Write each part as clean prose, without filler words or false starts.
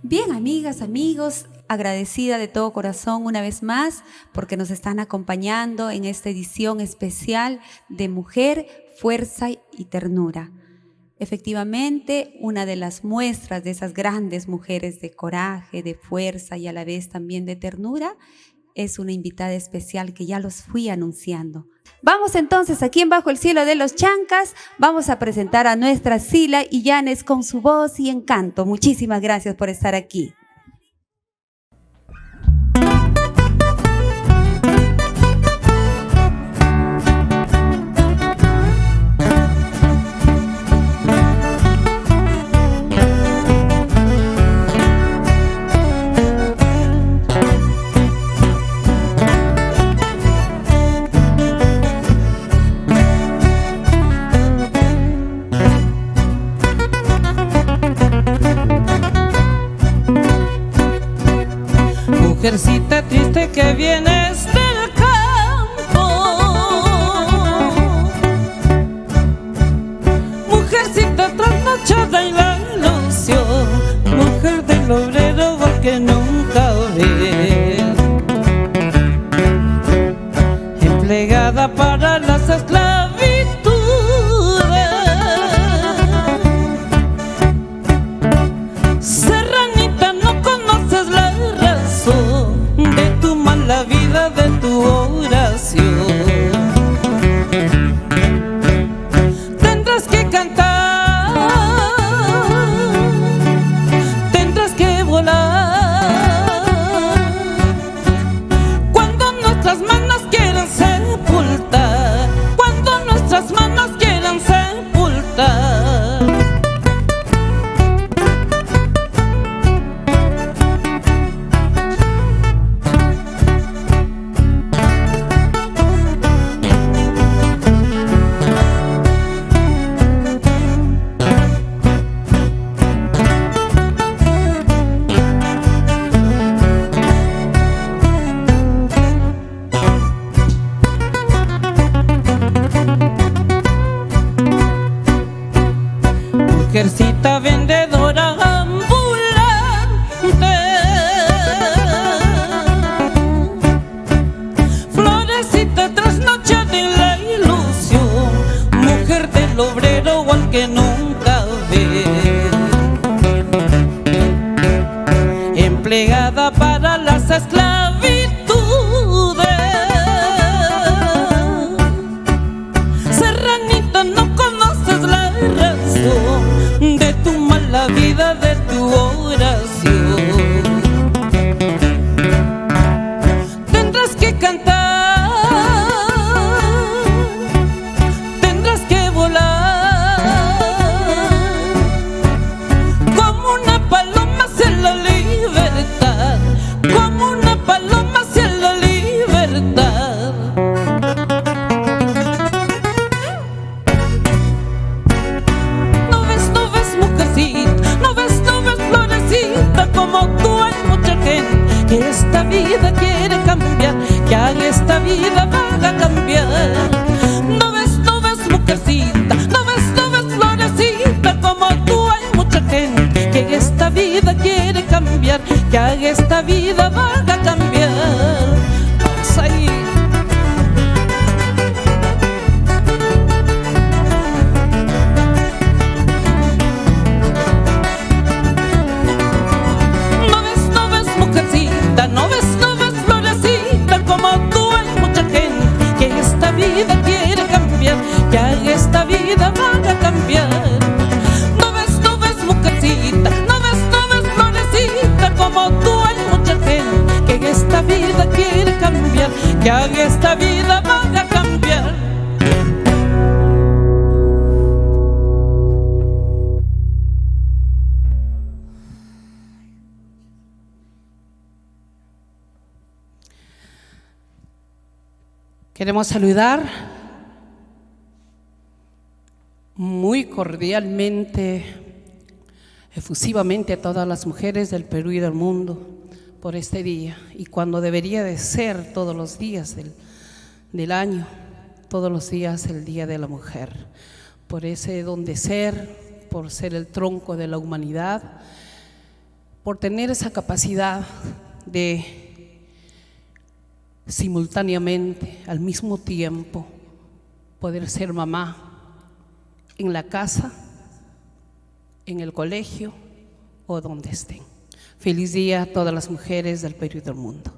Bien, amigas, amigos, agradecida de todo corazón una vez más porque nos están acompañando en esta edición especial de Mujer, Fuerza y Ternura. Efectivamente, una de las muestras de esas grandes mujeres de coraje, de fuerza y a la vez también de ternura es una invitada especial que ya los fui anunciando. Vamos entonces aquí en Bajo el Cielo de los Chancas, vamos a presentar a nuestra Sila Illanes con su voz y encanto. Muchísimas gracias por estar aquí. Mujercita triste que vienes del campo, mujercita trasnochada en la ilusión, mujer del obrero que nunca ve, empleada para las esclavitudes, serranita, no conoces la de tu mala vida, de tu oración. Tendrás que cantar, tendrás que volar, cuando nuestras manos quieran sepultar, cuando nuestras manos quieran sepultar. Mujercita vendedora ambulante, florecita trasnochada en la ilusión, mujer del obrero al que nunca ve, empleada para las esclavitudes, serranita, no conoces la razón de tu mala vida, de tu oración. Tendrás que cantar, tendrás que volar, como una paloma hacia la libertad, como una paloma hacia la libertad. Como tú hay mucha gente que esta vida quiere cambiar, que a esta vida van a cambiar. No ves, mujercita, no ves, florecita, como tú hay mucha gente que esta vida quiere cambiar, que a esta vida van a cambiar. Vamos ahí. No ves, florecita, como tú hay mucha gente que esta vida quiere cambiar, que a esta vida van a cambiar. No ves, mujercita, no ves, florecita, como tú hay mucha gente que esta vida quiere cambiar, que a esta vida van a cambiar. Queremos saludar muy cordialmente, efusivamente a todas las mujeres del Perú y del mundo por este día, y cuando debería de ser todos los días del año, todos los días el Día de la Mujer, por ese don de ser, por ser el tronco de la humanidad, por tener esa capacidad de simultáneamente, al mismo tiempo, poder ser mamá en la casa, en el colegio o donde estén. Feliz día a todas las mujeres del Perú y del mundo.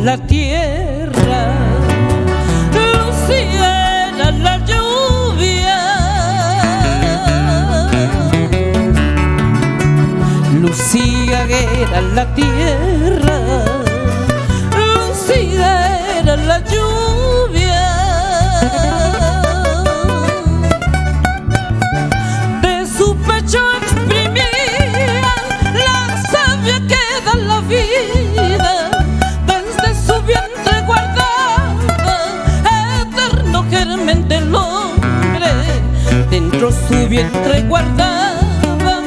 La tierra, Lucía era la lluvia, Lucía era la tierra, Lucía era la lluvia, de su pecho exprimía la savia que da la vida. Vientre guardaba eterno germen del hombre, dentro su vientre guardaba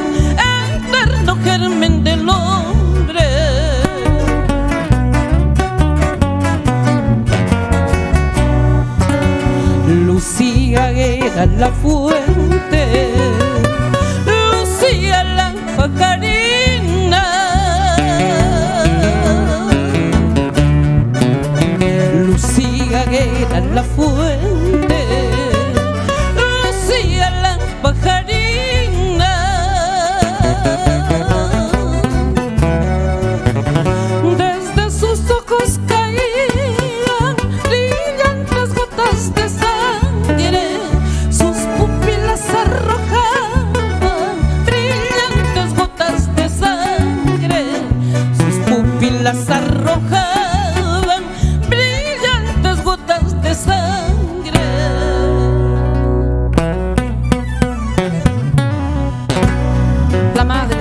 eterno germen del hombre. Lucía era la fuente, Lucía la pajarina, Lucía era la fuente, Lucía la pajarina, desde sus ojos caían brillantes gotas de sangre, sus pupilas arrojaban brillantes gotas de sangre, sus pupilas arrojaban de sangre. La madre,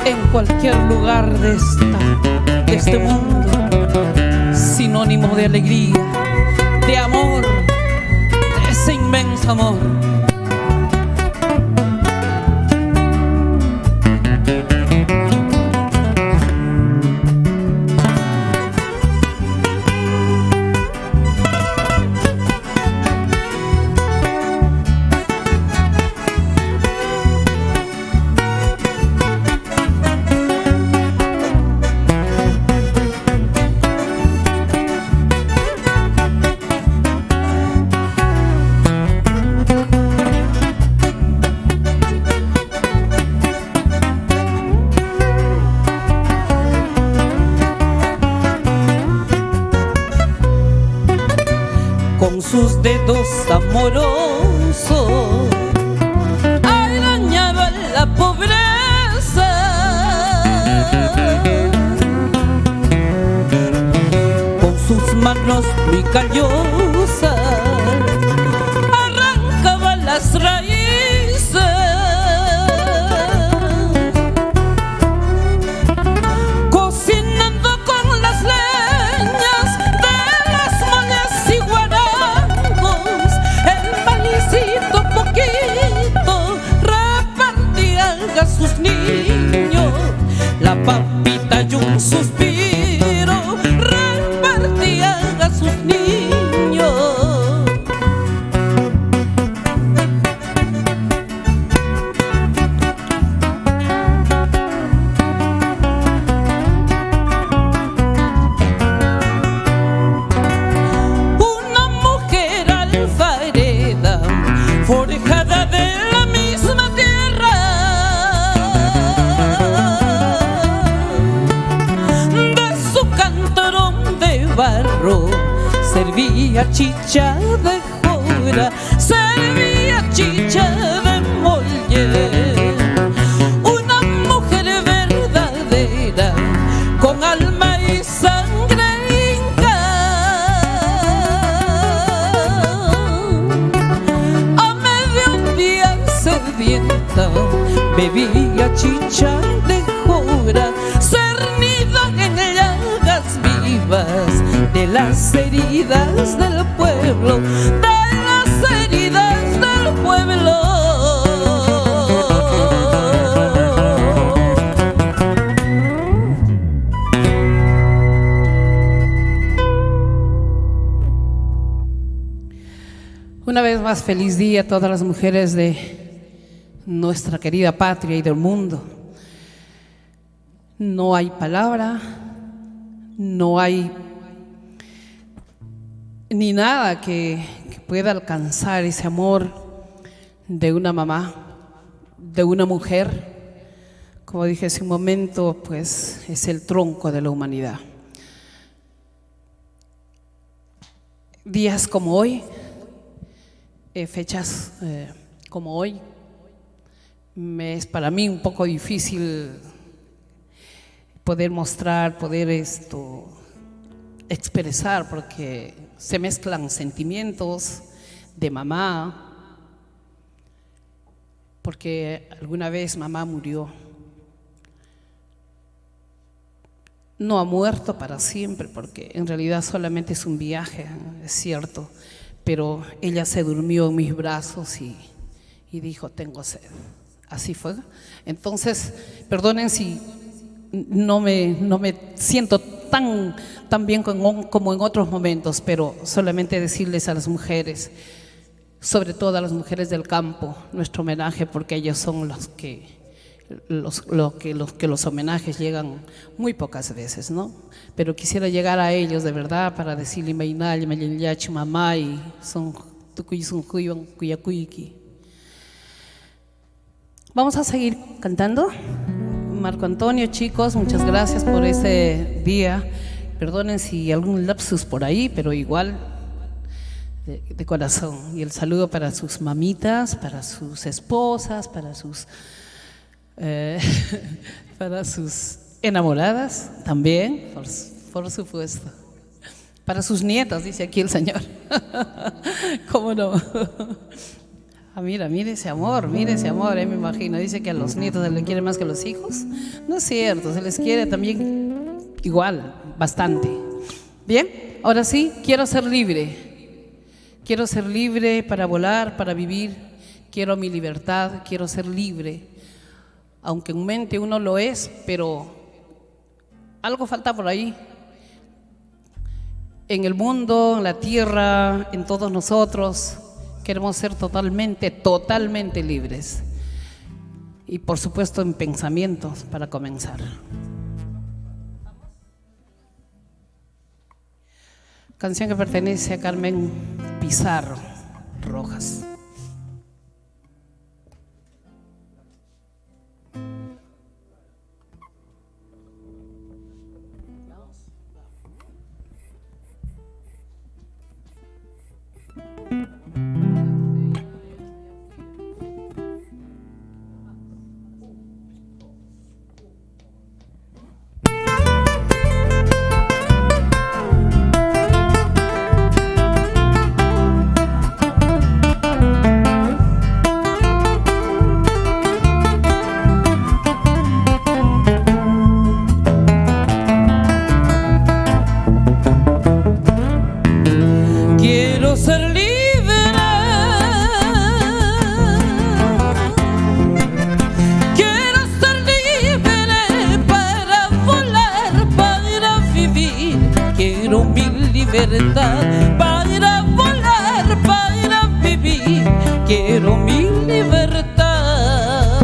en cualquier lugar de este mundo, sinónimo de alegría, de amor, de ese inmenso amor. Con sus dedos amorosos arañaba la pobreza, con sus manos muy callosas arrancaba las raíces, cocinando con las leñas de las moñas y guarangos, el malicito poquito repartía a sus niños, la papita y un suspiro repartía a sus niños. bebía chicha de jora, servía chicha de moller. Una mujer verdadera, con alma y sangre inca. A mediodía sedienta bebía chicha de jora, cernida en llagas vivas de las heridas del pueblo, de las heridas del pueblo. Una vez más, feliz día a todas las mujeres de nuestra querida patria y del mundo. No hay palabra, no hay ni nada que pueda alcanzar ese amor de una mamá, de una mujer. Como dije hace un momento, pues es el tronco de la humanidad. Días como hoy, fechas como hoy, es para mí un poco difícil poder mostrar, poder expresar, porque se mezclan sentimientos de mamá, porque alguna vez mamá murió. No ha muerto para siempre, porque en realidad solamente es un viaje, es cierto, pero ella se durmió en mis brazos y dijo, tengo sed. Así fue. Entonces, perdonen si no me siento tan bien como en otros momentos, pero solamente decirles a las mujeres, sobre todo a las mujeres del campo, nuestro homenaje, porque ellos son los que los homenajes llegan muy pocas veces, ¿no? Pero quisiera llegar a ellos de verdad para decirle Mainal, Mayayachi, mamá, y son tucuy, cuyacuyiki. Vamos a seguir cantando. Marco Antonio, chicos, muchas gracias por ese día. Perdonen si algún lapsus por ahí, pero igual de corazón. Y el saludo para sus mamitas, para sus esposas, para sus enamoradas también, por supuesto. Para sus nietos, dice aquí el señor. ¿Cómo no? Ah, mire ese amor, me imagino. Dice que a los nietos se les quiere más que a los hijos. No es cierto, se les quiere también igual, bastante. Bien, ahora sí, quiero ser libre. Quiero ser libre para volar, para vivir. Quiero mi libertad, quiero ser libre. Aunque en mente uno lo es, pero algo falta por ahí. En el mundo, en la tierra, en todos nosotros, queremos ser totalmente libres. Y por supuesto en pensamientos para comenzar. Canción que pertenece a Carmen Pizarro Rojas. Para volar, para vivir, quiero mi libertad.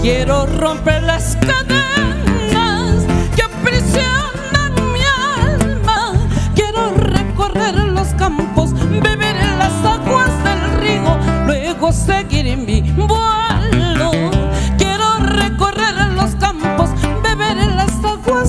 Quiero romper las cadenas que aprisionan mi alma. Quiero recorrer los campos, beber en las aguas del río, luego seguir en mi vuelo. Quiero recorrer los campos, beber en las aguas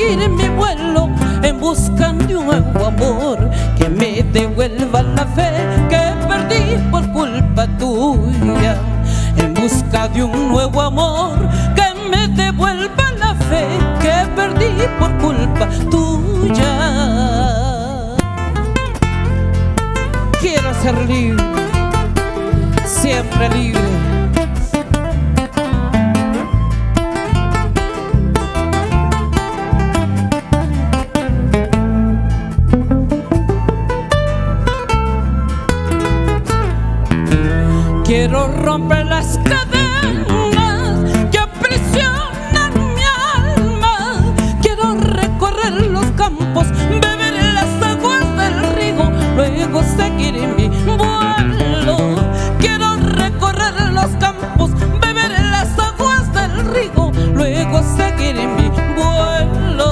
seguir mi vuelo en busca de un nuevo amor que me devuelva la fe que perdí por culpa tuya. En busca de un nuevo amor que me devuelva la fe que perdí por culpa tuya. Quiero ser libre, siempre libre. Quiero romper las cadenas que aprisionan mi alma. Quiero recorrer los campos, beber las aguas del río, luego seguir mi vuelo. Quiero recorrer los campos, beber las aguas del río, luego seguir mi vuelo.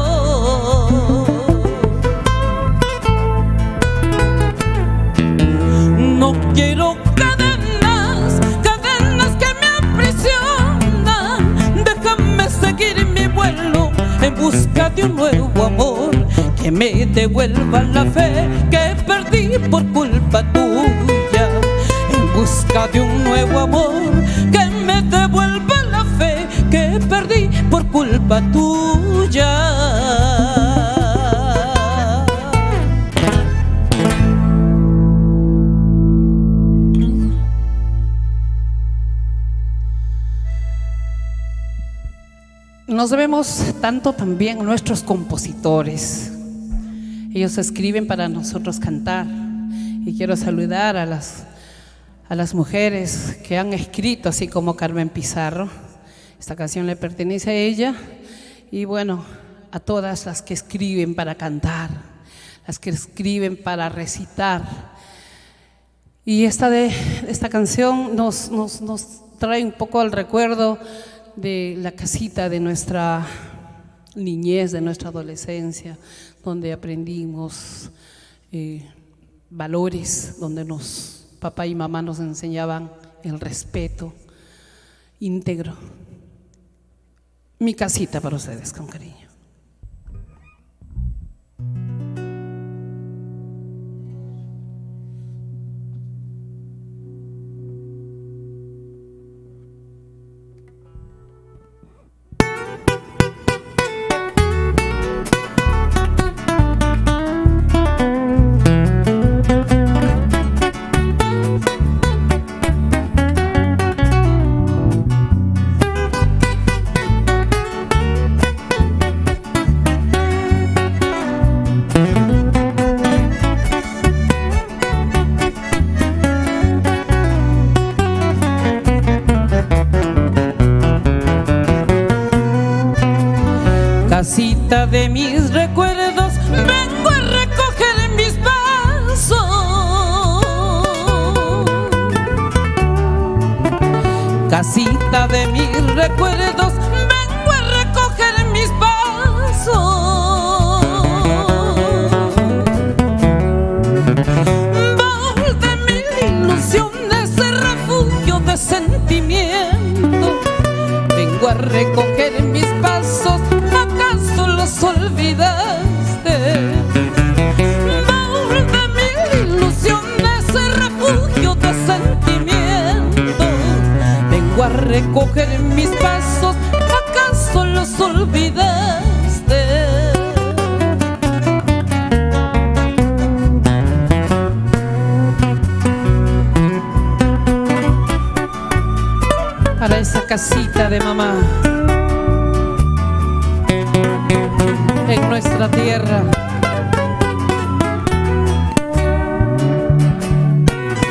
No quiero cadenas que me aprisionan. Déjame seguir mi vuelo en busca de un nuevo amor que me devuelva la fe que perdí por culpa tuya. En busca de un nuevo amor que me devuelva la fe que perdí por culpa tuya. Nos debemos tanto también a nuestros compositores. Ellos escriben para nosotros cantar. Y quiero saludar a las mujeres que han escrito, así como Carmen Pizarro. Esta canción le pertenece a ella. Y bueno, a todas las que escriben para cantar, las que escriben para recitar. Y esta canción nos trae un poco al recuerdo de la casita de nuestra niñez, de nuestra adolescencia, donde aprendimos valores, donde papá y mamá nos enseñaban el respeto íntegro. Mi casita para ustedes, con cariño. Casita de mis recuerdos, vengo a recoger mis pasos. Casita de mis recuerdos, vengo a recoger mis pasos. Baúl de mil ilusiones, refugio de sentimiento, vengo a recoger mis pasos. ¿Acaso los olvidaste? Baúl de mil ilusiones, refugio de sentimiento, vengo a recoger mis pasos. ¿Acaso los olvidaste? Para esa casita de mamá en nuestra tierra,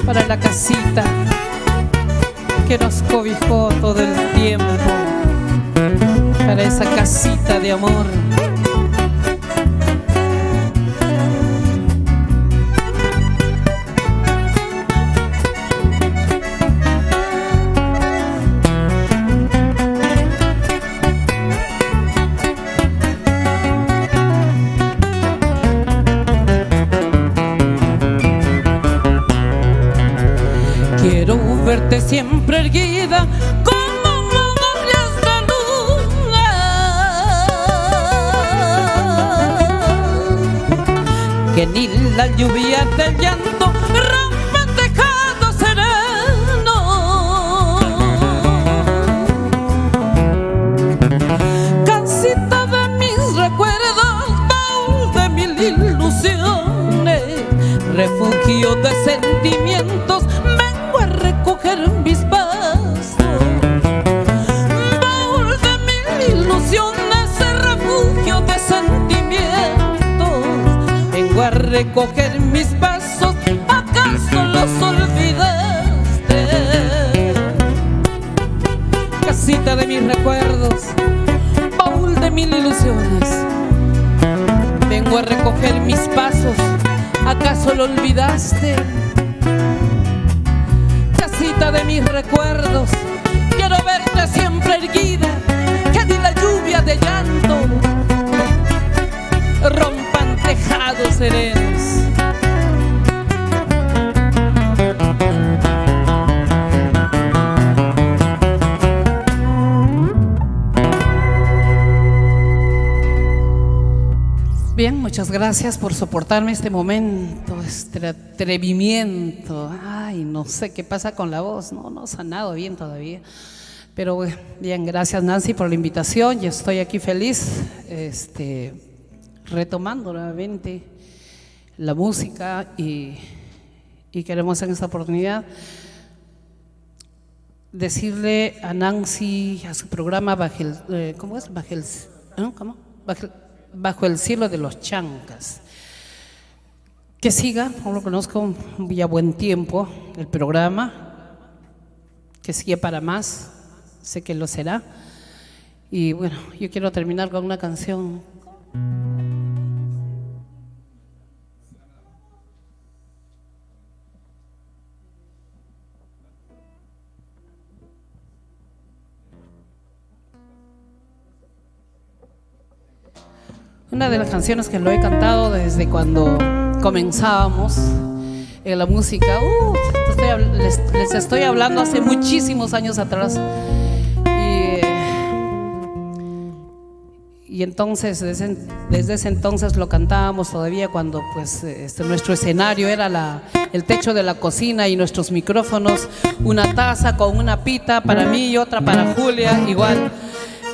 para la casita que nos cobijó todo el tiempo, para esa casita de amor. Quiero verte siempre erguida como memorias de luna. que ni la lluvia del llanto rompe tejado sereno. Casita de mis recuerdos, baúl de mil ilusiones, refugio de sentimientos, vengo a recoger mis pasos. Baúl de mil ilusiones, refugio de sentimientos, vengo a recoger mis pasos. ¿Acaso los olvidaste? Casita de mis recuerdos, baúl de mil ilusiones, vengo a recoger mis pasos. ¿Acaso lo olvidaste? Casita de mis recuerdos, quiero verte siempre erguida, que ni la lluvia de llanto rompan tejados serenos. Bien, muchas gracias por soportarme este momento, este atrevimiento. Ay, no sé qué pasa con la voz, no he sanado bien todavía. Pero bien, gracias Nancy por la invitación. Yo estoy aquí feliz, retomando nuevamente la música y queremos en esta oportunidad decirle a Nancy, a su programa Bajo el cielo de los Chancas, que siga, no lo conozco ya buen tiempo, el programa, que siga para más, sé que lo será. Y bueno, yo quiero terminar con una canción. Una de las canciones que lo he cantado desde cuando comenzábamos en la música, les estoy hablando hace muchísimos años atrás. Y entonces, desde ese entonces lo cantábamos todavía cuando pues nuestro escenario era el techo de la cocina y nuestros micrófonos, una taza con una pita para mí y otra para Julia, igual.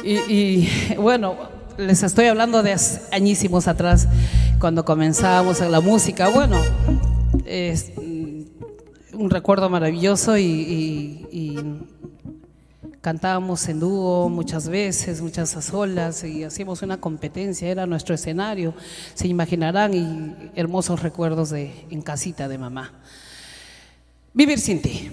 Y bueno, les estoy hablando de añísimos atrás, cuando comenzábamos en la música. Bueno, es un recuerdo maravilloso y cantábamos en dúo muchas veces, muchas a solas, y hacíamos una competencia, era nuestro escenario, se imaginarán, y hermosos recuerdos en casita de mamá. Vivir sin ti.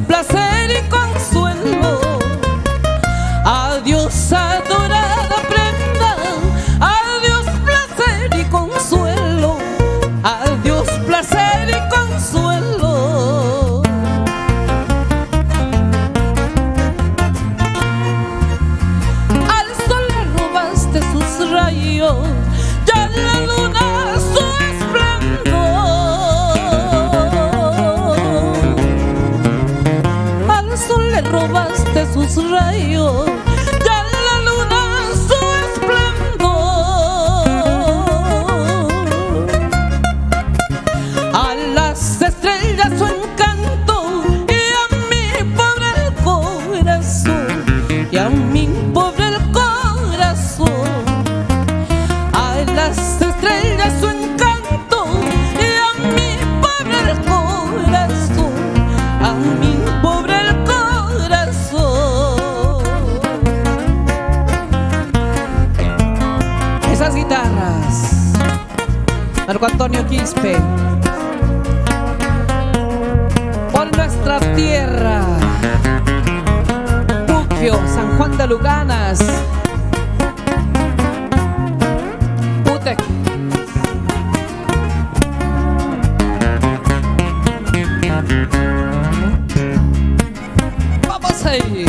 Placer y consuelo, adiós adorada prenda, adiós placer y consuelo, adiós placer y consuelo. Al sol le robaste sus rayos, ya la luna su esplendor. Le robaste sus rayos, ya la luna su esplendor. A las estrellas su encanto y a mi pobre el corazón, y a mi pobre el corazón. A las estrellas su encanto y las guitarras, Marco Antonio Quispe. Por nuestra tierra, Puquio, San Juan de Luganas, Utec. Vamos ahí.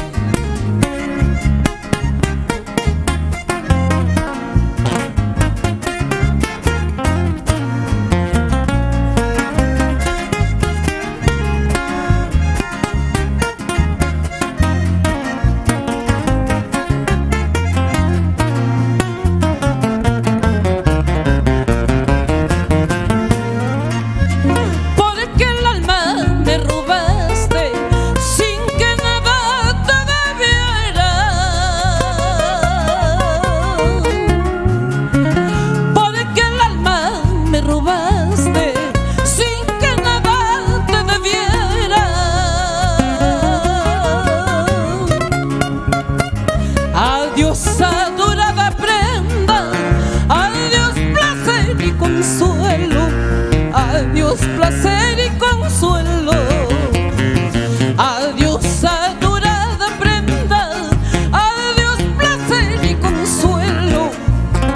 Adiós adorada prenda, adiós placer y consuelo, adiós placer y consuelo. Adiós adorada prenda, adiós placer y consuelo,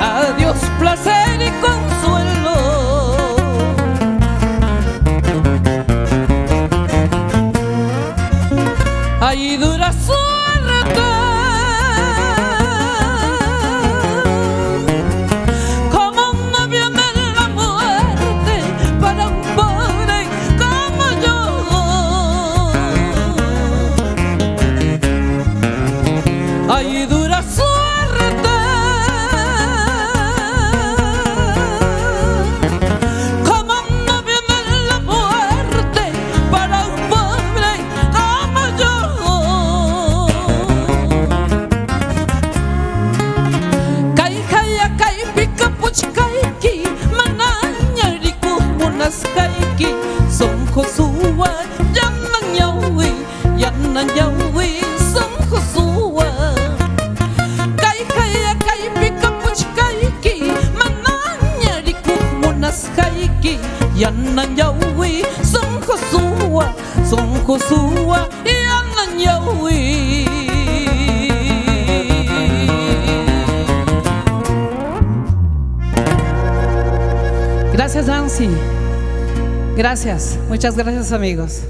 adiós placer y consuelo. Ahí dura suerte, ahí dura suerte, como no viene la muerte para un pobre como yo. Kai kaya kai pika puch kaiki, mananya riku munas kaiki, son Josué, yanan yawi, son Josué. Yanan yawi, son Josué, yanan yawi. Gracias, Nancy. Gracias, muchas gracias, amigos.